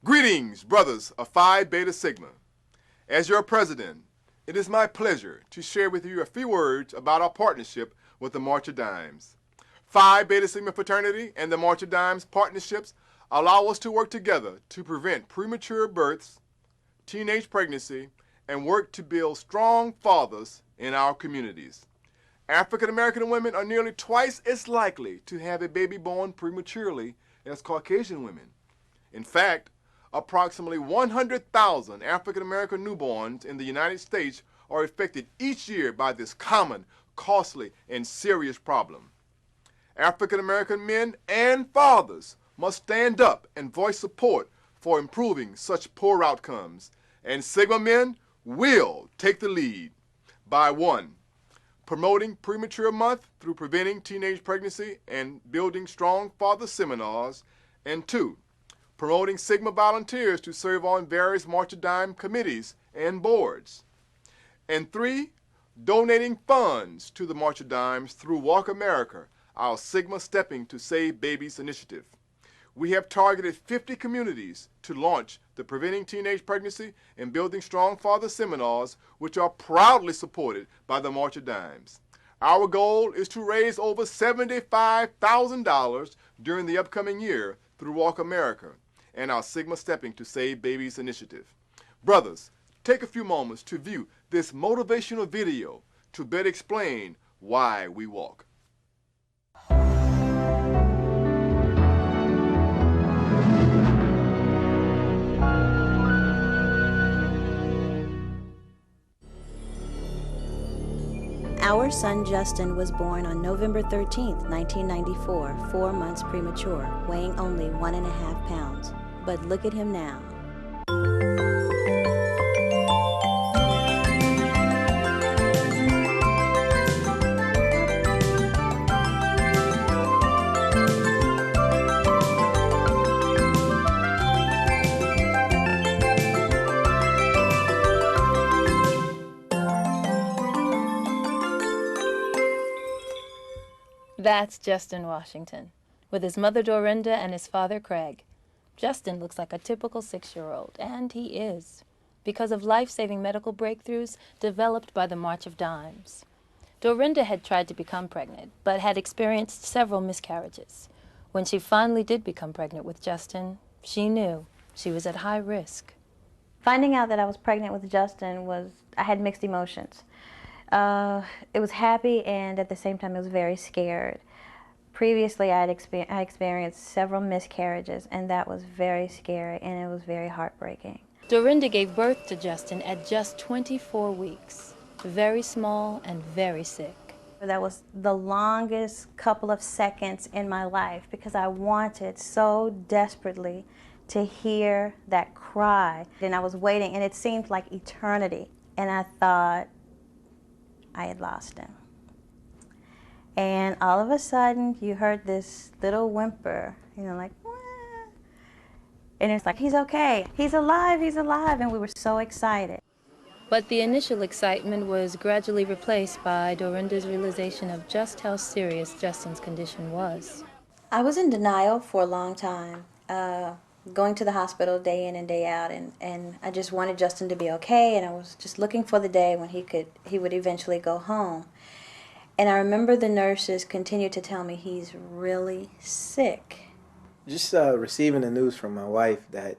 Greetings, brothers of Phi Beta Sigma. As your president, it is my pleasure to share with you a few words about our partnership with the March of Dimes. Phi Beta Sigma Fraternity and the March of Dimes partnerships allow us to work together to prevent premature births, teenage pregnancy, and work to build strong fathers in our communities. African American women are nearly twice as likely to have a baby born prematurely as Caucasian women. In fact, approximately 100,000 African American newborns in the United States are affected each year by this common, costly, and serious problem. African American men and fathers must stand up and voice support for improving such poor outcomes, and Sigma men will take the lead by 1. Promoting Premature Month through preventing teenage pregnancy and building strong father seminars, and 2. Promoting Sigma volunteers to serve on various March of Dimes committees and boards, and 3. Donating funds to the March of Dimes through Walk America, our Sigma Stepping to Save Babies initiative. We have targeted 50 communities to launch the Preventing Teenage Pregnancy and Building Strong Father seminars, which are proudly supported by the March of Dimes. Our goal is to raise over $75,000 during the upcoming year through Walk America and our Sigma Stepping to Save Babies initiative. Brothers, take a few moments to view this motivational video to better explain why we walk. Our son Justin was born on November 13, 1994, 4 months premature, weighing only 1.5 pounds. But look at him now. That's Justin Washington, with his mother Dorinda and his father Craig. Justin looks like a typical 6-year-old, and he is, because of life-saving medical breakthroughs developed by the March of Dimes. Dorinda had tried to become pregnant, but had experienced several miscarriages. When she finally did become pregnant with Justin, she knew she was at high risk. Finding out that I was pregnant with Justin I had mixed emotions. It was happy, and at the same time it was very scared. Previously I experienced several miscarriages, and that was very scary, and it was very heartbreaking. Dorinda gave birth to Justin at just 24 weeks, very small and very sick. That was the longest couple of seconds in my life because I wanted so desperately to hear that cry. And I was waiting, and it seemed like eternity, and I thought I had lost him. And all of a sudden, you heard this little whimper, like, wah. And it's like, he's okay, he's alive, and we were so excited. But the initial excitement was gradually replaced by Dorinda's realization of just how serious Justin's condition was. I was in denial for a long time, going to the hospital day in and day out, and I just wanted Justin to be okay, and I was just looking for the day when he would eventually go home. And I remember the nurses continued to tell me he's really sick. Just receiving the news from my wife that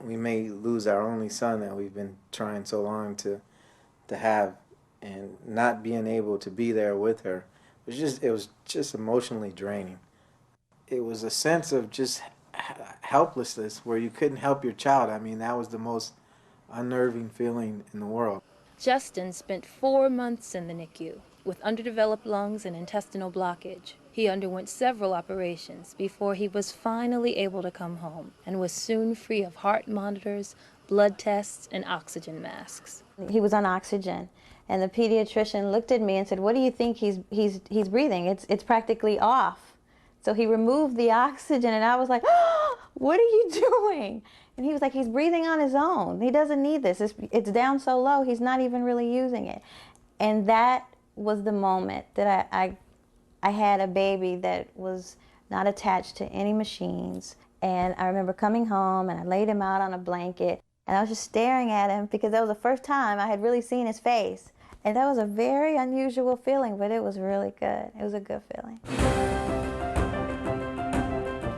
we may lose our only son that we've been trying so long to have, and not being able to be there with her, it was just emotionally draining. It was a sense of just helplessness where you couldn't help your child. I mean, that was the most unnerving feeling in the world. Justin spent 4 months in the NICU with underdeveloped lungs and intestinal blockage. He underwent several operations before he was finally able to come home and was soon free of heart monitors, blood tests, and oxygen masks. He was on oxygen, and the pediatrician looked at me and said, "What do you think he's breathing? It's practically off." So he removed the oxygen, and I was like, "Oh, what are you doing?" And he was like, "He's breathing on his own. He doesn't need this. It's down so low, he's not even really using it." And that was the moment that I had a baby that was not attached to any machines, And I remember coming home and I laid him out on a blanket and I was just staring at him because that was the first time I had really seen his face. And that was a very unusual feeling, but it was really good. It was a good feeling.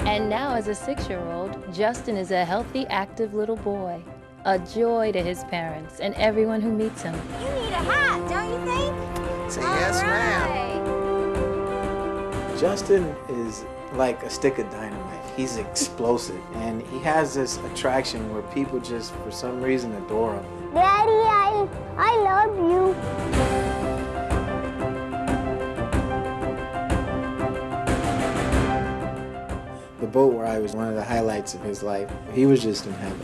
And now, as a 6-year-old, Justin is a healthy, active little boy, a joy to his parents and everyone who meets him. You need a hat, don't you think? Say yes, ma'am. Justin is like a stick of dynamite. He's explosive, and he has this attraction where people just, for some reason, adore him. Daddy, I love you. The boat ride was one of the highlights of his life. He was just in heaven.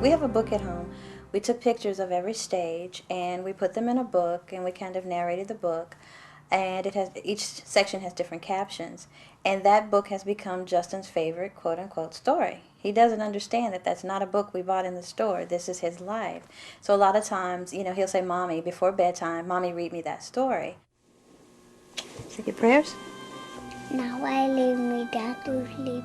We have a book at home. We took pictures of every stage and we put them in a book and we kind of narrated the book. And it has, each section has different captions. And that book has become Justin's favorite quote-unquote story. He doesn't understand that that's not a book we bought in the store. This is his life. So a lot of times, you know, he'll say, Mommy, before bedtime, Mommy, read me that story. Say your prayers. Now I lay me down to sleep.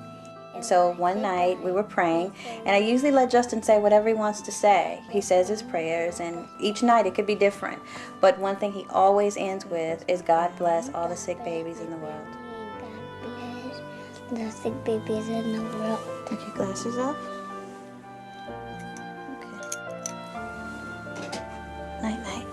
And so one night we were praying, and I usually let Justin say whatever he wants to say. He says his prayers, and each night it could be different. But one thing he always ends with is, God bless all the sick babies in the world. God bless the sick babies in the world. Take your glasses off. Okay. Night, night.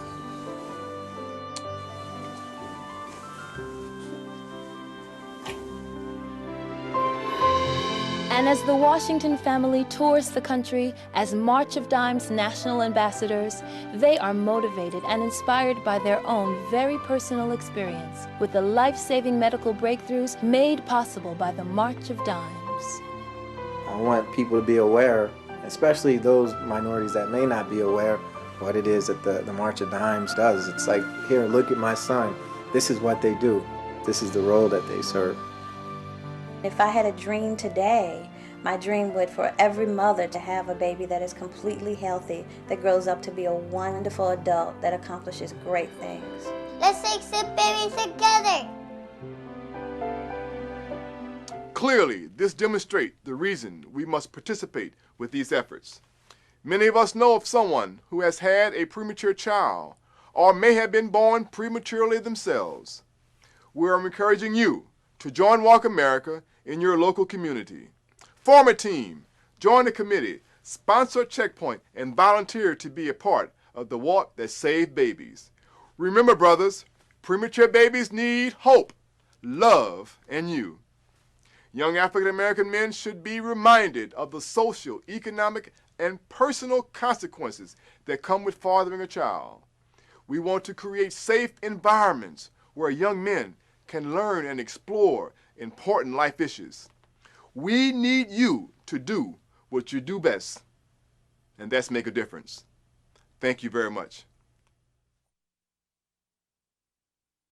And as the Washington family tours the country as March of Dimes national ambassadors, they are motivated and inspired by their own very personal experience with the life-saving medical breakthroughs made possible by the March of Dimes. I want people to be aware, especially those minorities that may not be aware, what it is that the March of Dimes does. It's like, here, look at my son. This is what they do. This is the role that they serve. If I had a dream today, my dream would for every mother to have a baby that is completely healthy, that grows up to be a wonderful adult, that accomplishes great things. Let's take sick babies together. Clearly, this demonstrates the reason we must participate with these efforts. Many of us know of someone who has had a premature child or may have been born prematurely themselves. We are encouraging you to join Walk America in your local community. Form a team, join the committee, sponsor a checkpoint, and volunteer to be a part of the walk that saved babies. Remember, brothers, premature babies need hope, love, and you. Young African American men should be reminded of the social, economic, and personal consequences that come with fathering a child. We want to create safe environments where young men can learn and explore important life issues. We need you to do what you do best, and that's make a difference. Thank you very much.